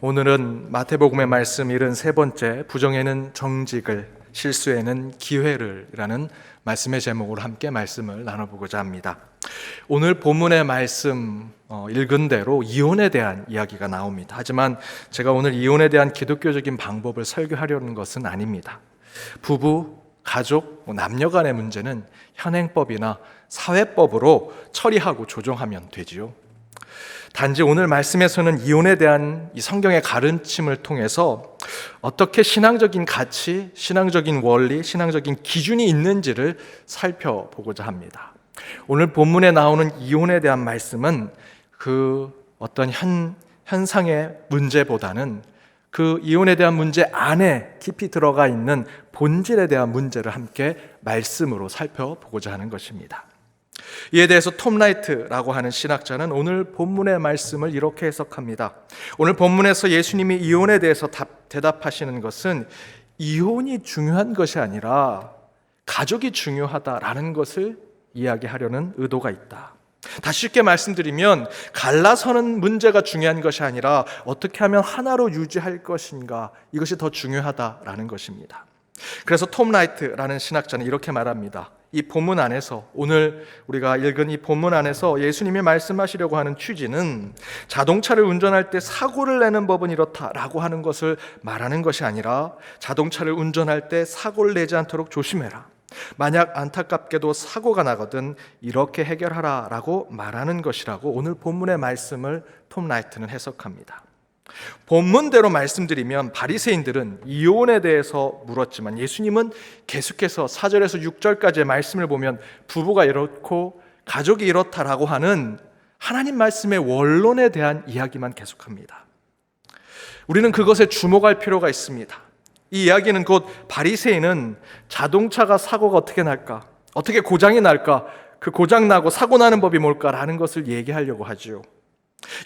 오늘은 마태복음의 말씀 73번째 부정에는 정직을, 실수에는 기회를 라는 말씀의 제목으로 함께 말씀을 나눠보고자 합니다. 오늘 본문의 말씀 읽은 대로 이혼에 대한 이야기가 나옵니다. 하지만 제가 오늘 이혼에 대한 기독교적인 방법을 설교하려는 것은 아닙니다. 부부, 가족, 남녀 간의 문제는 현행법이나 사회법으로 처리하고 조정하면 되지요. 단지 오늘 말씀에서는 이혼에 대한 이 성경의 가르침을 통해서 어떻게 신앙적인 가치, 신앙적인 원리, 신앙적인 기준이 있는지를 살펴보고자 합니다. 오늘 본문에 나오는 이혼에 대한 말씀은 그 어떤 현상의 문제보다는 그 이혼에 대한 문제 안에 깊이 들어가 있는 본질에 대한 문제를 함께 말씀으로 살펴보고자 하는 것입니다. 이에 대해서 톰 라이트라고 하는 신학자는 오늘 본문의 말씀을 이렇게 해석합니다. 오늘 본문에서 예수님이 이혼에 대해서 대답하시는 것은 이혼이 중요한 것이 아니라 가족이 중요하다라는 것을 이야기하려는 의도가 있다. 다시 쉽게 말씀드리면 갈라서는 문제가 중요한 것이 아니라 어떻게 하면 하나로 유지할 것인가, 이것이 더 중요하다라는 것입니다. 그래서 톰 라이트라는 신학자는 이렇게 말합니다. 이 본문 안에서, 오늘 우리가 읽은 이 본문 안에서 예수님이 말씀하시려고 하는 취지는 자동차를 운전할 때 사고를 내는 법은 이렇다라고 하는 것을 말하는 것이 아니라 자동차를 운전할 때 사고를 내지 않도록 조심해라, 만약 안타깝게도 사고가 나거든 이렇게 해결하라 라고 말하는 것이라고 오늘 본문의 말씀을 톰 라이트는 해석합니다. 본문대로 말씀드리면 바리새인들은 이혼에 대해서 물었지만 예수님은 계속해서 4절에서 6절까지의 말씀을 보면 부부가 이렇고 가족이 이렇다라고 하는 하나님 말씀의 원론에 대한 이야기만 계속합니다. 우리는 그것에 주목할 필요가 있습니다. 이 이야기는 곧 바리새인은 자동차가 사고가 어떻게 날까, 어떻게 고장이 날까, 그 고장 나고 사고 나는 법이 뭘까라는 것을 얘기하려고 하죠.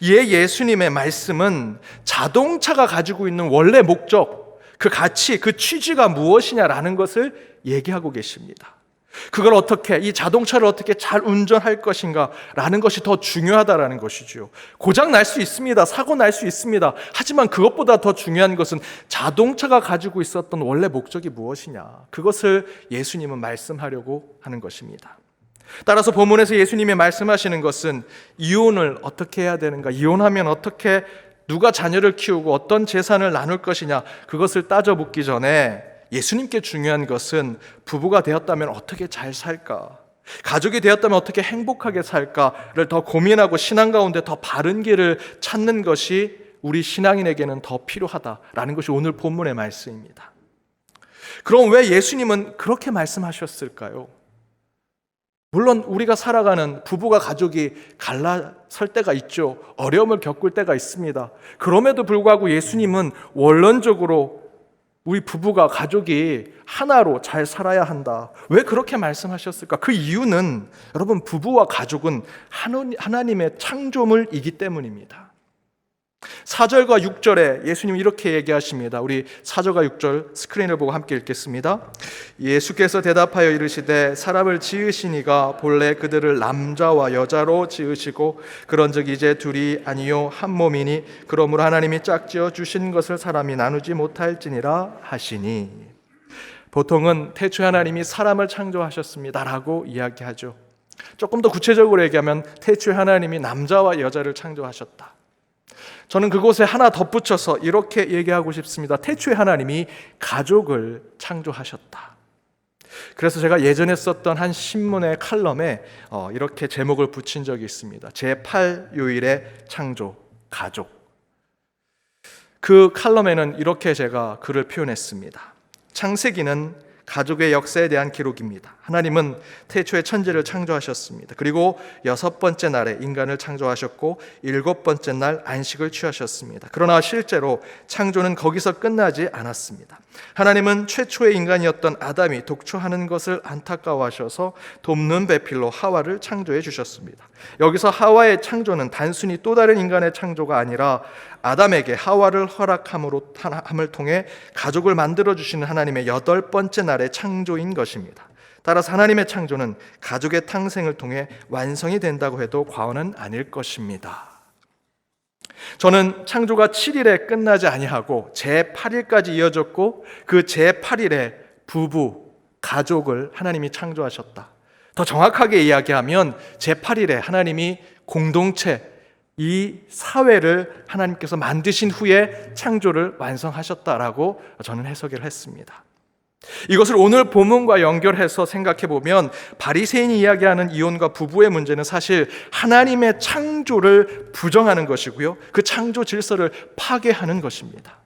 이에 예수님의 말씀은 자동차가 가지고 있는 원래 목적, 그 가치, 그 취지가 무엇이냐라는 것을 얘기하고 계십니다. 그걸 어떻게, 이 자동차를 어떻게 잘 운전할 것인가 라는 것이 더 중요하다라는 것이죠. 고장 날 수 있습니다. 사고 날 수 있습니다. 하지만 그것보다 더 중요한 것은 자동차가 가지고 있었던 원래 목적이 무엇이냐, 그것을 예수님은 말씀하려고 하는 것입니다. 따라서 본문에서 예수님이 말씀하시는 것은 이혼을 어떻게 해야 되는가, 이혼하면 어떻게, 누가 자녀를 키우고 어떤 재산을 나눌 것이냐, 그것을 따져 묻기 전에 예수님께 중요한 것은 부부가 되었다면 어떻게 잘 살까, 가족이 되었다면 어떻게 행복하게 살까를 더 고민하고 신앙 가운데 더 바른 길을 찾는 것이 우리 신앙인에게는 더 필요하다라는 것이 오늘 본문의 말씀입니다. 그럼 왜 예수님은 그렇게 말씀하셨을까요? 물론 우리가 살아가는 부부가 가족이 갈라설 때가 있죠. 어려움을 겪을 때가 있습니다. 그럼에도 불구하고 예수님은 원론적으로 우리 부부가 가족이 하나로 잘 살아야 한다. 왜 그렇게 말씀하셨을까? 그 이유는 여러분, 부부와 가족은 하나님의 창조물이기 때문입니다. 4절과 6절에 예수님이 이렇게 얘기하십니다. 우리 4절과 6절 스크린을 보고 함께 읽겠습니다. 예수께서 대답하여 이르시되 사람을 지으시니가 본래 그들을 남자와 여자로 지으시고 그런즉 이제 둘이 아니요 한 몸이니 그러므로 하나님이 짝지어 주신 것을 사람이 나누지 못할지니라 하시니. 보통은 태초에 하나님이 사람을 창조하셨습니다라고 이야기하죠. 조금 더 구체적으로 얘기하면 태초에 하나님이 남자와 여자를 창조하셨다. 저는 그곳에 하나 덧붙여서 이렇게 얘기하고 싶습니다. 태초에 하나님이 가족을 창조하셨다. 그래서 제가 예전에 썼던 한 신문의 칼럼에 이렇게 제목을 붙인 적이 있습니다. 제8요일의 창조, 가족. 그 칼럼에는 이렇게 제가 글을 표현했습니다. 창세기는 가족의 역사에 대한 기록입니다. 하나님은 태초에 천지를 창조하셨습니다. 그리고 6번째 날에 인간을 창조하셨고 7번째 날 안식을 취하셨습니다. 그러나 실제로 창조는 거기서 끝나지 않았습니다. 하나님은 최초의 인간이었던 아담이 독초하는 것을 안타까워하셔서 돕는 배필로 하와를 창조해 주셨습니다. 여기서 하와의 창조는 단순히 또 다른 인간의 창조가 아니라 아담에게 하와를 허락함을 통해 가족을 만들어주시는 하나님의 8번째 날의 창조인 것입니다. 따라서 하나님의 창조는 가족의 탄생을 통해 완성이 된다고 해도 과언은 아닐 것입니다. 저는 창조가 7일에 끝나지 아니하고 제8일까지 이어졌고 그 제8일에 부부, 가족을 하나님이 창조하셨다. 더 정확하게 이야기하면 제8일에 하나님이 공동체, 이 사회를 하나님께서 만드신 후에 창조를 완성하셨다라고 저는 해석을 했습니다. 이것을 오늘 본문과 연결해서 생각해 보면 바리새인이 이야기하는 이혼과 부부의 문제는 사실 하나님의 창조를 부정하는 것이고요, 그 창조 질서를 파괴하는 것입니다.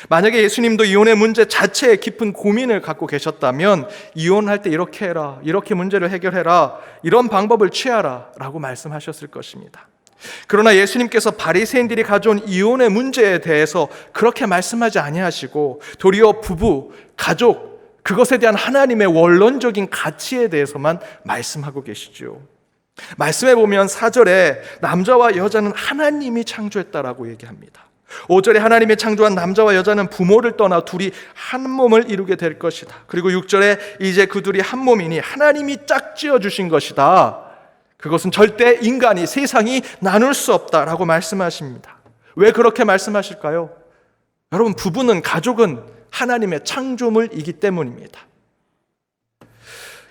만약에 예수님도 이혼의 문제 자체에 깊은 고민을 갖고 계셨다면 이혼할 때 이렇게 해라, 이렇게 문제를 해결해라, 이런 방법을 취하라 라고 말씀하셨을 것입니다. 그러나 예수님께서 바리새인들이 가져온 이혼의 문제에 대해서 그렇게 말씀하지 아니하시고 도리어 부부, 가족, 그것에 대한 하나님의 원론적인 가치에 대해서만 말씀하고 계시죠. 말씀해 보면 4절에 남자와 여자는 하나님이 창조했다라고 얘기합니다. 5절에 하나님이 창조한 남자와 여자는 부모를 떠나 둘이 한 몸을 이루게 될 것이다. 그리고 6절에 이제 그 둘이 한 몸이니 하나님이 짝지어 주신 것이다. 그것은 절대 인간이, 세상이 나눌 수 없다라고 말씀하십니다. 왜 그렇게 말씀하실까요? 여러분, 부부는, 가족은 하나님의 창조물이기 때문입니다.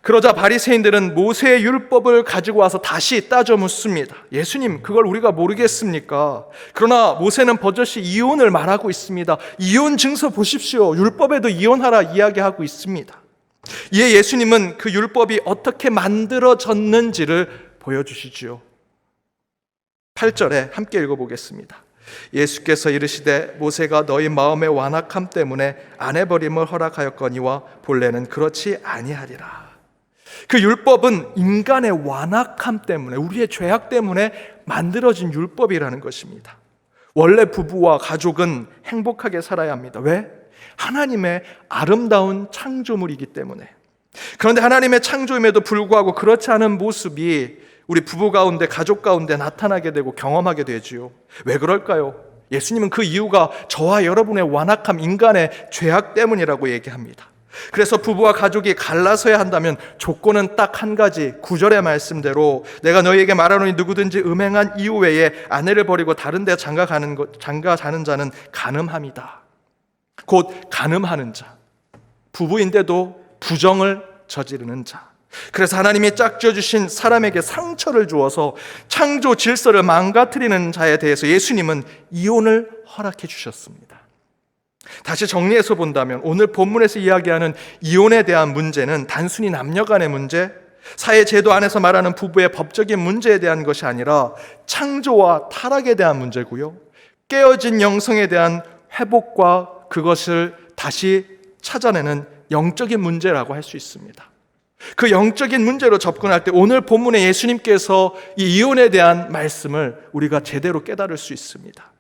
그러자 바리새인들은 모세의 율법을 가지고 와서 다시 따져 묻습니다. 예수님, 그걸 우리가 모르겠습니까? 그러나 모세는 버젓이 이혼을 말하고 있습니다. 이혼 증서 보십시오. 율법에도 이혼하라 이야기하고 있습니다. 이에 예수님은 그 율법이 어떻게 만들어졌는지를 보여주시지요. 8절에 함께 읽어보겠습니다. 예수께서 이르시되 모세가 너희 마음의 완악함 때문에 아내버림을 허락하였거니와 본래는 그렇지 아니하리라. 그 율법은 인간의 완악함 때문에, 우리의 죄악 때문에 만들어진 율법이라는 것입니다. 원래 부부와 가족은 행복하게 살아야 합니다. 왜? 하나님의 아름다운 창조물이기 때문에. 그런데 하나님의 창조임에도 불구하고 그렇지 않은 모습이 우리 부부 가운데, 가족 가운데 나타나게 되고 경험하게 되지요. 왜 그럴까요? 예수님은 그 이유가 저와 여러분의 완악함, 인간의 죄악 때문이라고 얘기합니다. 그래서 부부와 가족이 갈라서야 한다면 조건은 딱 한 가지, 9절의 말씀대로 내가 너희에게 말하노니 누구든지 음행한 이후 외에 아내를 버리고 다른 데 장가 자는 자는 간음함이다. 곧 간음하는 자, 부부인데도 부정을 저지르는 자. 그래서 하나님이 짝지어 주신 사람에게 상처를 주어서 창조 질서를 망가뜨리는 자에 대해서 예수님은 이혼을 허락해 주셨습니다. 다시 정리해서 본다면 오늘 본문에서 이야기하는 이혼에 대한 문제는 단순히 남녀 간의 문제, 사회 제도 안에서 말하는 부부의 법적인 문제에 대한 것이 아니라 창조와 타락에 대한 문제고요, 깨어진 영성에 대한 회복과 그것을 다시 찾아내는 영적인 문제라고 할 수 있습니다. 그 영적인 문제로 접근할 때 오늘 본문에 예수님께서 이 이혼에 대한 말씀을 우리가 제대로 깨달을 수 있습니다.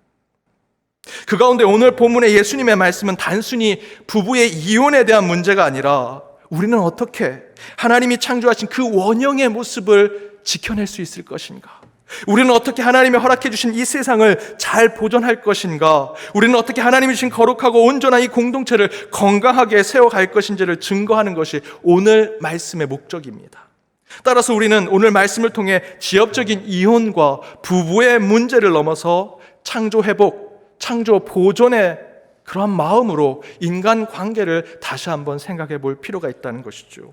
그 가운데 오늘 본문의 예수님의 말씀은 단순히 부부의 이혼에 대한 문제가 아니라 우리는 어떻게 하나님이 창조하신 그 원형의 모습을 지켜낼 수 있을 것인가? 우리는 어떻게 하나님이 허락해 주신 이 세상을 잘 보존할 것인가? 우리는 어떻게 하나님이 주신 거룩하고 온전한 이 공동체를 건강하게 세워갈 것인지를 증거하는 것이 오늘 말씀의 목적입니다. 따라서 우리는 오늘 말씀을 통해 지역적인 이혼과 부부의 문제를 넘어서 창조 회복, 창조 보존의 그러한 마음으로 인간 관계를 다시 한번 생각해 볼 필요가 있다는 것이죠.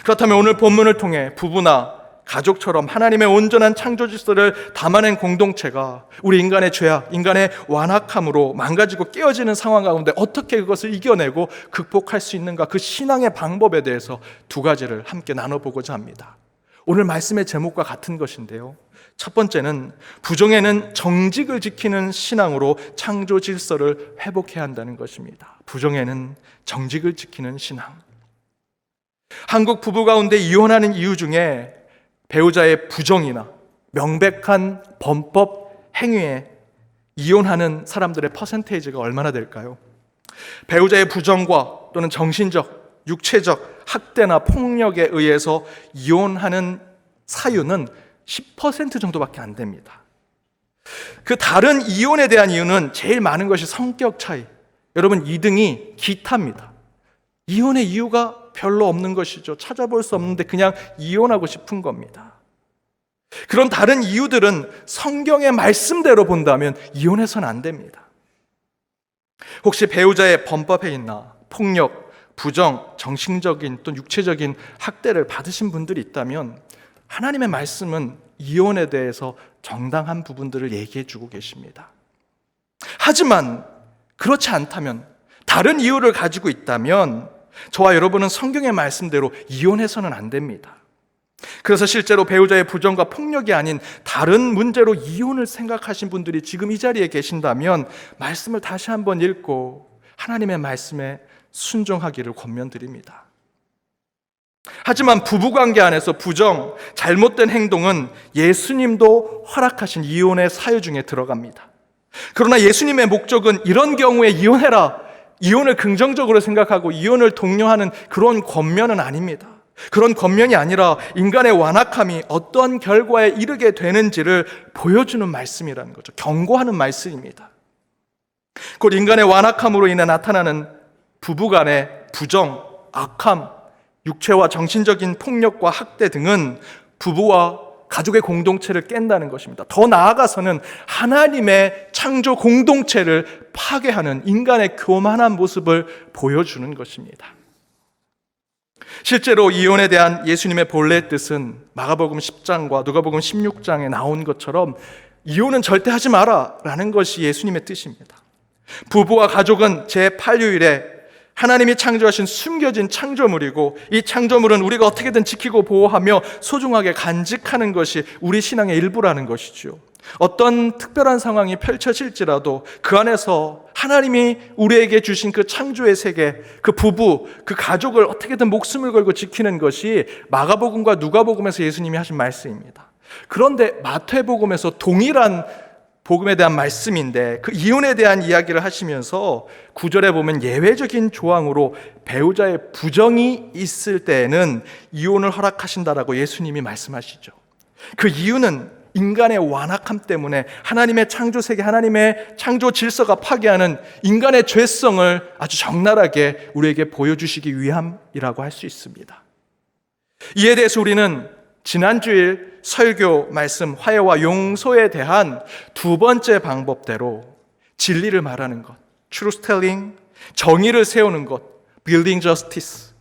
그렇다면 오늘 본문을 통해 부부나 가족처럼 하나님의 온전한 창조 질서를 담아낸 공동체가 우리 인간의 죄악, 인간의 완악함으로 망가지고 깨어지는 상황 가운데 어떻게 그것을 이겨내고 극복할 수 있는가, 그 신앙의 방법에 대해서 두 가지를 함께 나눠보고자 합니다. 오늘 말씀의 제목과 같은 것인데요, 첫 번째는 부정에는 정직을 지키는 신앙으로 창조 질서를 회복해야 한다는 것입니다. 부정에는 정직을 지키는 신앙. 한국 부부 가운데 이혼하는 이유 중에 배우자의 부정이나 명백한 범법 행위에 이혼하는 사람들의 퍼센테이지가 얼마나 될까요? 배우자의 부정과 또는 정신적, 육체적 학대나 폭력에 의해서 이혼하는 사유는 10% 정도밖에 안 됩니다. 그 다른 이혼에 대한 이유는 제일 많은 것이 성격 차이. 여러분, 2등이 기타입니다. 이혼의 이유가 별로 없는 것이죠. 찾아볼 수 없는데 그냥 이혼하고 싶은 겁니다. 그런 다른 이유들은 성경의 말씀대로 본다면 이혼해서는 안 됩니다. 혹시 배우자의 범법행위나 폭력, 부정, 정신적인 또 육체적인 학대를 받으신 분들이 있다면 하나님의 말씀은 이혼에 대해서 정당한 부분들을 얘기해 주고 계십니다. 하지만 그렇지 않다면, 다른 이유를 가지고 있다면 저와 여러분은 성경의 말씀대로 이혼해서는 안 됩니다. 그래서 실제로 배우자의 부정과 폭력이 아닌 다른 문제로 이혼을 생각하신 분들이 지금 이 자리에 계신다면 말씀을 다시 한번 읽고 하나님의 말씀에 순종하기를 권면드립니다. 하지만 부부관계 안에서 부정, 잘못된 행동은 예수님도 허락하신 이혼의 사유 중에 들어갑니다. 그러나 예수님의 목적은 이런 경우에 이혼해라, 이혼을 긍정적으로 생각하고 이혼을 독려하는 그런 권면은 아닙니다. 그런 권면이 아니라 인간의 완악함이 어떠한 결과에 이르게 되는지를 보여주는 말씀이라는 거죠. 경고하는 말씀입니다. 곧 인간의 완악함으로 인해 나타나는 부부간의 부정, 악함, 육체와 정신적인 폭력과 학대 등은 부부와 가족의 공동체를 깬다는 것입니다. 더 나아가서는 하나님의 창조 공동체를 파괴하는 인간의 교만한 모습을 보여주는 것입니다. 실제로 이혼에 대한 예수님의 본래 뜻은 마가복음 10장과 누가복음 16장에 나온 것처럼 이혼은 절대 하지 마라 라는 것이 예수님의 뜻입니다. 부부와 가족은 제8요일에 하나님이 창조하신 숨겨진 창조물이고, 이 창조물은 우리가 어떻게든 지키고 보호하며 소중하게 간직하는 것이 우리 신앙의 일부라는 것이죠. 어떤 특별한 상황이 펼쳐질지라도 그 안에서 하나님이 우리에게 주신 그 창조의 세계, 그 부부, 그 가족을 어떻게든 목숨을 걸고 지키는 것이 마가복음과 누가복음에서 예수님이 하신 말씀입니다. 그런데 마태복음에서 동일한 복음에 대한 말씀인데 그 이혼에 대한 이야기를 하시면서 9절에 보면 예외적인 조항으로 배우자의 부정이 있을 때에는 이혼을 허락하신다라고 예수님이 말씀하시죠. 그 이유는 인간의 완악함 때문에 하나님의 창조 세계, 하나님의 창조 질서가 파괴하는 인간의 죄성을 아주 적나라하게 우리에게 보여주시기 위함이라고 할 수 있습니다. 이에 대해서 우리는 지난주일 설교 말씀 화해와 용서에 대한 두 번째 방법대로 진리를 말하는 것, truth telling, 정의를 세우는 것, building justice,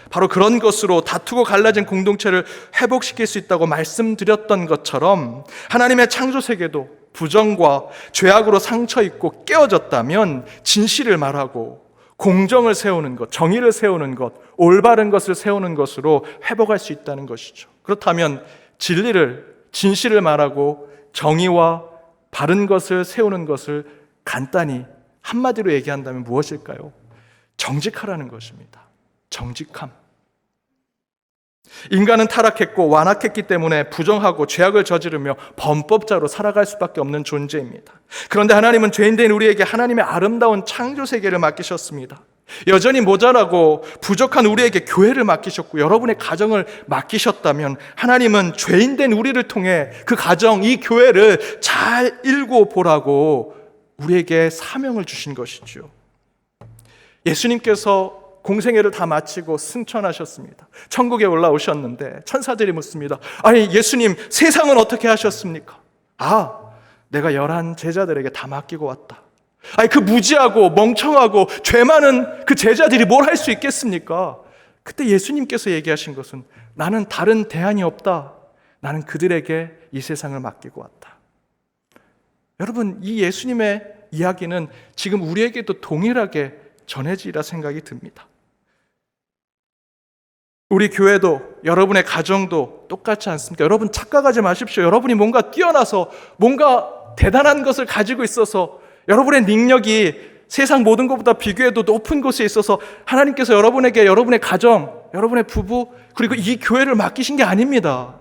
바로 그런 것으로 다투고 갈라진 공동체를 회복시킬 수 있다고 말씀드렸던 것처럼 하나님의 창조 세계도 부정과 죄악으로 상처 입고 깨어졌다면 진실을 말하고 공정을 세우는 것, 정의를 세우는 것, 올바른 것을 세우는 것으로 회복할 수 있다는 것이죠. 그렇다면 진실을 말하고 정의와 바른 것을 세우는 것을 간단히 한마디로 얘기한다면 무엇일까요? 정직하라는 것입니다. 정직함. 인간은 타락했고 완악했기 때문에 부정하고 죄악을 저지르며 범법자로 살아갈 수밖에 없는 존재입니다. 그런데 하나님은 죄인된 우리에게 하나님의 아름다운 창조 세계를 맡기셨습니다. 여전히 모자라고 부족한 우리에게 교회를 맡기셨고 여러분의 가정을 맡기셨다면 하나님은 죄인된 우리를 통해 그 가정, 이 교회를 잘 일궈 보라고 우리에게 사명을 주신 것이죠. 예수님께서 공생애를 다 마치고 승천하셨습니다. 천국에 올라오셨는데 천사들이 묻습니다. 아니 예수님, 세상은 어떻게 하셨습니까? 내가 11 제자들에게 다 맡기고 왔다. 아니 그 무지하고 멍청하고 죄 많은 그 제자들이 뭘 할 수 있겠습니까? 그때 예수님께서 얘기하신 것은 나는 다른 대안이 없다. 나는 그들에게 이 세상을 맡기고 왔다. 여러분, 이 예수님의 이야기는 지금 우리에게도 동일하게 전해지리라 생각이 듭니다. 우리 교회도 여러분의 가정도 똑같지 않습니까? 여러분 착각하지 마십시오. 여러분이 뭔가 뛰어나서 뭔가 대단한 것을 가지고 있어서 여러분의 능력이 세상 모든 것보다 비교해도 높은 곳에 있어서 하나님께서 여러분에게 여러분의 가정, 여러분의 부부 그리고 이 교회를 맡기신 게 아닙니다.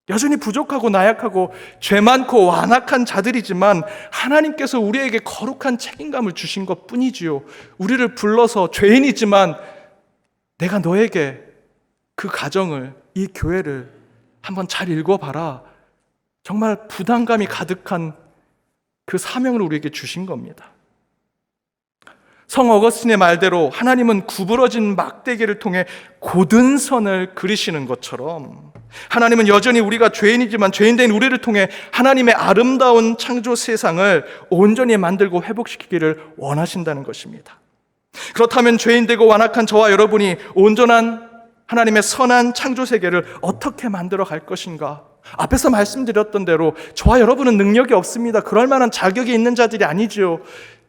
여전히 부족하고 나약하고 죄 많고 완악한 자들이지만 하나님께서 우리에게 거룩한 책임감을 주신 것 뿐이지요. 우리를 불러서 죄인이지만 내가 너에게 그 가정을, 이 교회를 한번 잘 읽어봐라. 정말 부담감이 가득한 그 사명을 우리에게 주신 겁니다. 성 어거스틴의 말대로 하나님은 구부러진 막대기를 통해 곧은 선을 그리시는 것처럼 하나님은 여전히 우리가 죄인이지만 죄인된 우리를 통해 하나님의 아름다운 창조 세상을 온전히 만들고 회복시키기를 원하신다는 것입니다. 그렇다면 죄인되고 완악한 저와 여러분이 온전한 하나님의 선한 창조 세계를 어떻게 만들어 갈 것인가? 앞에서 말씀드렸던 대로 저와 여러분은 능력이 없습니다. 그럴 만한 자격이 있는 자들이 아니지요.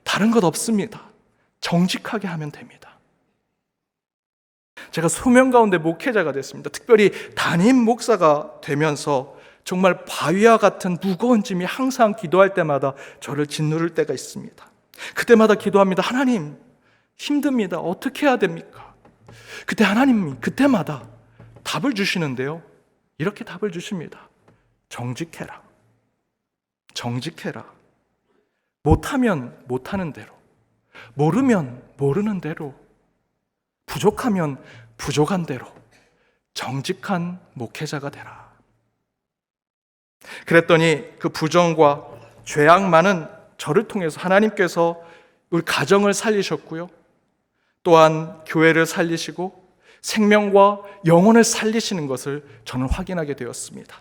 다른 것 없습니다. 정직하게 하면 됩니다. 제가 소명 가운데 목회자가 됐습니다. 특별히 담임 목사가 되면서 정말 바위와 같은 무거운 짐이 항상 기도할 때마다 저를 짓누를 때가 있습니다. 그때마다 기도합니다. 하나님, 힘듭니다. 어떻게 해야 됩니까? 그때 하나님이 그때마다 답을 주시는데요. 이렇게 답을 주십니다. 정직해라. 정직해라. 못하면 못하는 대로, 모르면 모르는 대로, 부족하면 부족한 대로 정직한 목회자가 되라. 그랬더니 그 부정과 죄악 많은 저를 통해서 하나님께서 우리 가정을 살리셨고요. 또한 교회를 살리시고 생명과 영혼을 살리시는 것을 저는 확인하게 되었습니다.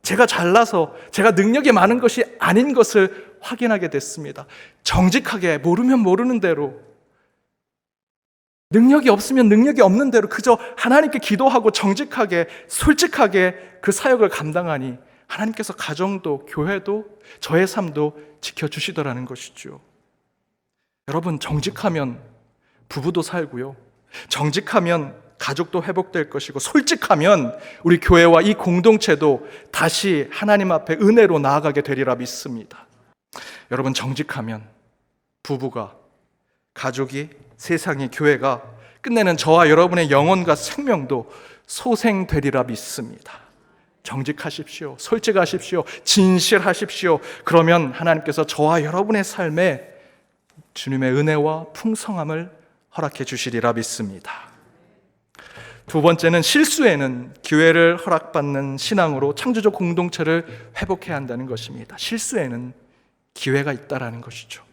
제가 잘나서 제가 능력이 많은 것이 아닌 것을 확인하게 됐습니다. 정직하게 모르면 모르는 대로, 능력이 없으면 능력이 없는 대로 그저 하나님께 기도하고 정직하게 솔직하게 그 사역을 감당하니 하나님께서 가정도 교회도 저의 삶도 지켜주시더라는 것이죠. 여러분, 정직하면 부부도 살고요, 정직하면 가족도 회복될 것이고, 솔직하면 우리 교회와 이 공동체도 다시 하나님 앞에 은혜로 나아가게 되리라 믿습니다. 여러분, 정직하면 부부가, 가족이, 세상이, 교회가, 끝내는 저와 여러분의 영혼과 생명도 소생되리라 믿습니다. 정직하십시오. 솔직하십시오. 진실하십시오. 그러면 하나님께서 저와 여러분의 삶에 주님의 은혜와 풍성함을 허락해 주시리라 믿습니다. 두 번째는 실수에는 기회를 허락받는 신앙으로 창조적 공동체를 회복해야 한다는 것입니다. 실수에는 기회가 있다라는 것이죠.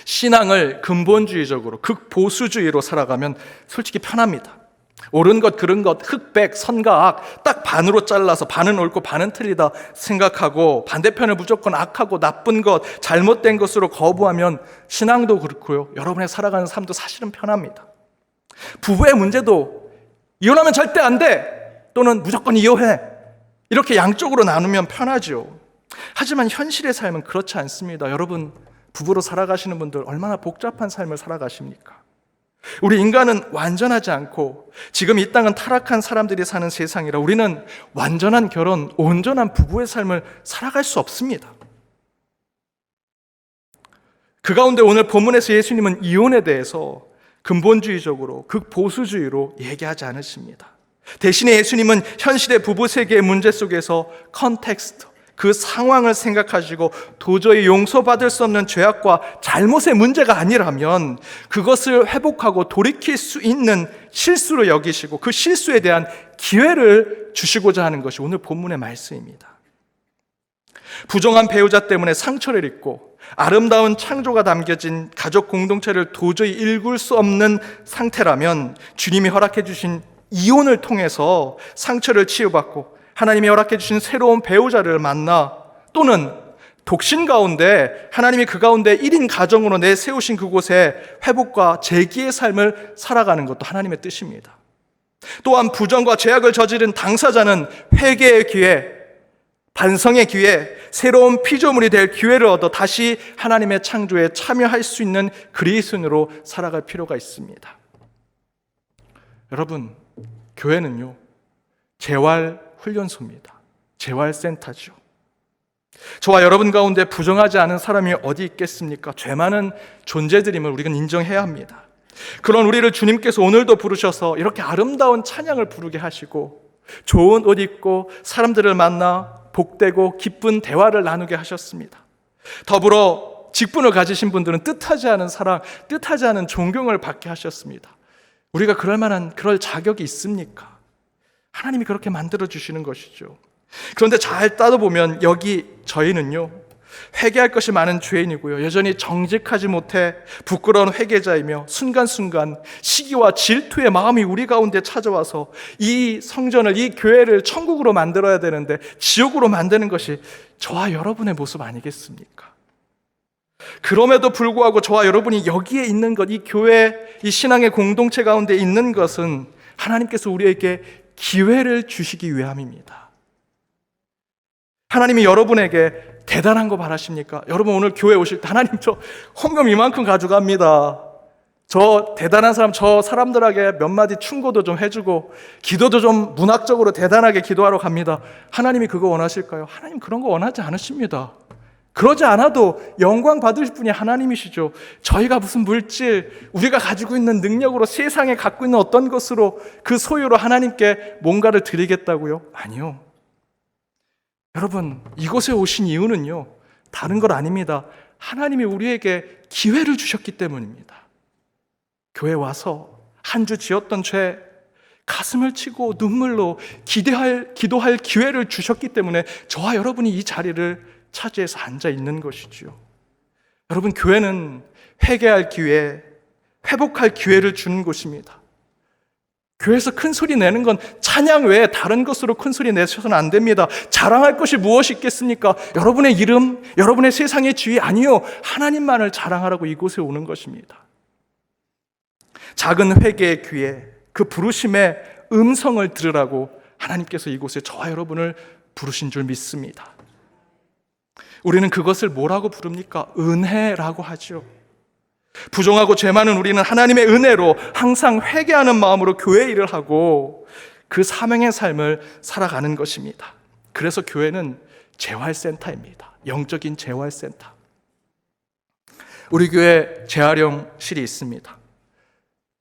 신앙을 근본주의적으로 극보수주의로 살아가면 솔직히 편합니다. 옳은 것, 그른 것, 흑백, 선과 악 딱 반으로 잘라서 반은 옳고 반은 틀리다 생각하고 반대편을 무조건 악하고 나쁜 것, 잘못된 것으로 거부하면 신앙도 그렇고요, 여러분의 살아가는 삶도 사실은 편합니다. 부부의 문제도 이혼하면 절대 안 돼, 또는 무조건 이혼해, 이렇게 양쪽으로 나누면 편하죠. 하지만 현실의 삶은 그렇지 않습니다. 여러분, 부부로 살아가시는 분들 얼마나 복잡한 삶을 살아가십니까? 우리 인간은 완전하지 않고 지금 이 땅은 타락한 사람들이 사는 세상이라 우리는 완전한 결혼, 온전한 부부의 삶을 살아갈 수 없습니다. 그 가운데 오늘 본문에서 예수님은 이혼에 대해서 근본주의적으로 극보수주의로 얘기하지 않으십니다. 대신에 예수님은 현실의 부부 세계의 문제 속에서 컨텍스트, 그 상황을 생각하시고 도저히 용서받을 수 없는 죄악과 잘못의 문제가 아니라면 그것을 회복하고 돌이킬 수 있는 실수로 여기시고 그 실수에 대한 기회를 주시고자 하는 것이 오늘 본문의 말씀입니다. 부정한 배우자 때문에 상처를 입고 아름다운 창조가 담겨진 가족 공동체를 도저히 일굴 수 없는 상태라면 주님이 허락해 주신 이혼을 통해서 상처를 치유받고 하나님이 허락해 주신 새로운 배우자를 만나, 또는 독신 가운데 하나님이 그 가운데 1인 가정으로 내세우신 그곳에 회복과 재기의 삶을 살아가는 것도 하나님의 뜻입니다. 또한 부정과 죄악을 저지른 당사자는 회개의 기회, 반성의 기회, 새로운 피조물이 될 기회를 얻어 다시 하나님의 창조에 참여할 수 있는 그리스도인으로 살아갈 필요가 있습니다. 여러분, 교회는요, 재활 훈련소입니다. 재활센터죠. 저와 여러분 가운데 부정하지 않은 사람이 어디 있겠습니까? 죄 많은 존재들임을 우리는 인정해야 합니다. 그런 우리를 주님께서 오늘도 부르셔서 이렇게 아름다운 찬양을 부르게 하시고 좋은 옷 입고 사람들을 만나 복되고 기쁜 대화를 나누게 하셨습니다. 더불어 직분을 가지신 분들은 뜻하지 않은 사랑, 뜻하지 않은 존경을 받게 하셨습니다. 우리가 그럴 자격이 있습니까? 하나님이 그렇게 만들어주시는 것이죠. 그런데 잘 따져보면 여기 저희는요, 회개할 것이 많은 죄인이고요. 여전히 정직하지 못해 부끄러운 회개자이며 순간순간 시기와 질투의 마음이 우리 가운데 찾아와서 이 성전을, 이 교회를 천국으로 만들어야 되는데 지옥으로 만드는 것이 저와 여러분의 모습 아니겠습니까? 그럼에도 불구하고 저와 여러분이 여기에 있는 것, 이 교회, 이 신앙의 공동체 가운데 있는 것은 하나님께서 우리에게 기회를 주시기 위함입니다. 하나님이 여러분에게 대단한 거 바라십니까? 여러분 오늘 교회 오실 때 하나님 저 헌금 이만큼 가져갑니다. 저 대단한 사람, 저 사람들에게 몇 마디 충고도 좀 해주고 기도도 좀 문학적으로 대단하게 기도하러 갑니다. 하나님이 그거 원하실까요? 하나님 그런 거 원하지 않으십니다. 그러지 않아도 영광 받으실 분이 하나님이시죠. 저희가 무슨 물질, 우리가 가지고 있는 능력으로 세상에 갖고 있는 어떤 것으로 그 소유로 하나님께 뭔가를 드리겠다고요? 아니요. 여러분, 이곳에 오신 이유는요, 다른 건 아닙니다. 하나님이 우리에게 기회를 주셨기 때문입니다. 교회 와서 한 주 지었던 죄, 가슴을 치고 눈물로 기도할 기회를 주셨기 때문에 저와 여러분이 이 자리를 차지해서 앉아 있는 것이죠. 여러분, 교회는 회개할 기회, 회복할 기회를 주는 곳입니다. 교회에서 큰 소리 내는 건 찬양 외에 다른 것으로 큰 소리 내셔서는 안 됩니다. 자랑할 것이 무엇이 있겠습니까? 여러분의 이름, 여러분의 세상의 지위 아니요, 하나님만을 자랑하라고 이곳에 오는 것입니다. 작은 회개의 기회, 그 부르심의 음성을 들으라고 하나님께서 이곳에 저와 여러분을 부르신 줄 믿습니다. 우리는 그것을 뭐라고 부릅니까? 은혜라고 하죠. 부정하고 죄 많은 우리는 하나님의 은혜로 항상 회개하는 마음으로 교회 일을 하고 그 사명의 삶을 살아가는 것입니다. 그래서 교회는 재활센터입니다. 영적인 재활센터. 우리 교회 재활용실이 있습니다.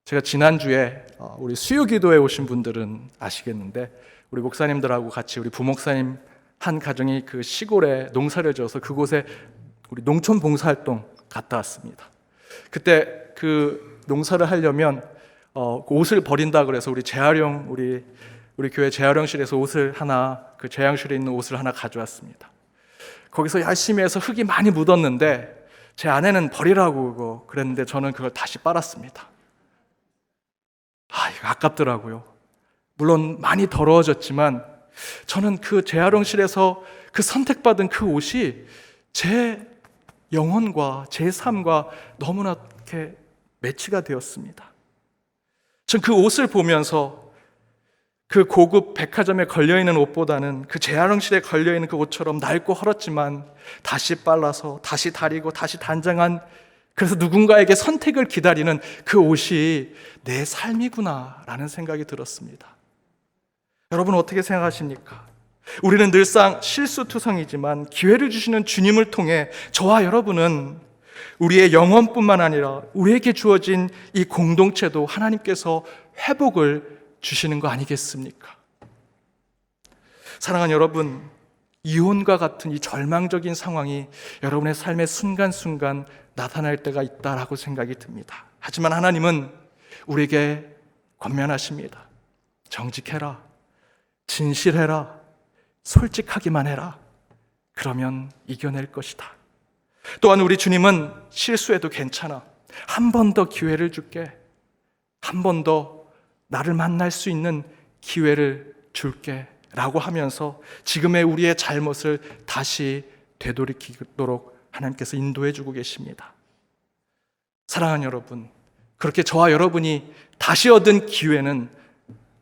제가 지난주에 우리 수요기도에 오신 분들은 아시겠는데 우리 목사님들하고 같이 우리 부목사님 한 가정이 그 시골에 농사를 지어서 그곳에 우리 농촌 봉사활동 갔다 왔습니다. 그때 그 농사를 하려면 옷을 버린다 그래서 우리 재활용 우리 교회 재활용실에서 옷을 하나, 그 재활용실에 있는 옷을 하나 가져왔습니다. 거기서 열심히 해서 흙이 많이 묻었는데 제 아내는 버리라고 그랬는데 저는 그걸 다시 빨았습니다. 이거 아깝더라고요. 물론 많이 더러워졌지만 저는 그 재활용실에서 그 선택받은 그 옷이 제 영혼과 제 삶과 너무나 이렇게 매치가 되었습니다. 전 그 옷을 보면서 그 고급 백화점에 걸려있는 옷보다는 그 재활용실에 걸려있는 그 옷처럼 낡고 헐었지만 다시 빨라서 다시 다리고 다시 단장한, 그래서 누군가에게 선택을 기다리는 그 옷이 내 삶이구나 라는 생각이 들었습니다. 여러분 어떻게 생각하십니까? 우리는 늘상 실수투성이지만 기회를 주시는 주님을 통해 저와 여러분은 우리의 영혼뿐만 아니라 우리에게 주어진 이 공동체도 하나님께서 회복을 주시는 거 아니겠습니까? 사랑하는 여러분, 이혼과 같은 이 절망적인 상황이 여러분의 삶의 순간순간 나타날 때가 있다라고 생각이 듭니다. 하지만 하나님은 우리에게 권면하십니다. 정직해라, 진실해라, 솔직하기만 해라. 그러면 이겨낼 것이다. 또한 우리 주님은 실수해도 괜찮아, 한 번 더 기회를 줄게, 한 번 더 나를 만날 수 있는 기회를 줄게 라고 하면서 지금의 우리의 잘못을 다시 되돌이키도록 하나님께서 인도해 주고 계십니다. 사랑하는 여러분, 그렇게 저와 여러분이 다시 얻은 기회는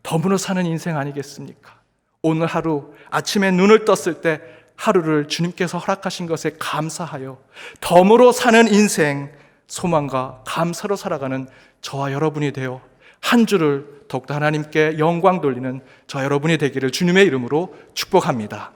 덤으로 사는 인생 아니겠습니까? 오늘 하루 아침에 눈을 떴을 때 하루를 주님께서 허락하신 것에 감사하여 덤으로 사는 인생, 소망과 감사로 살아가는 저와 여러분이 되어 한 주를 더욱더 하나님께 영광 돌리는 저 여러분이 되기를 주님의 이름으로 축복합니다.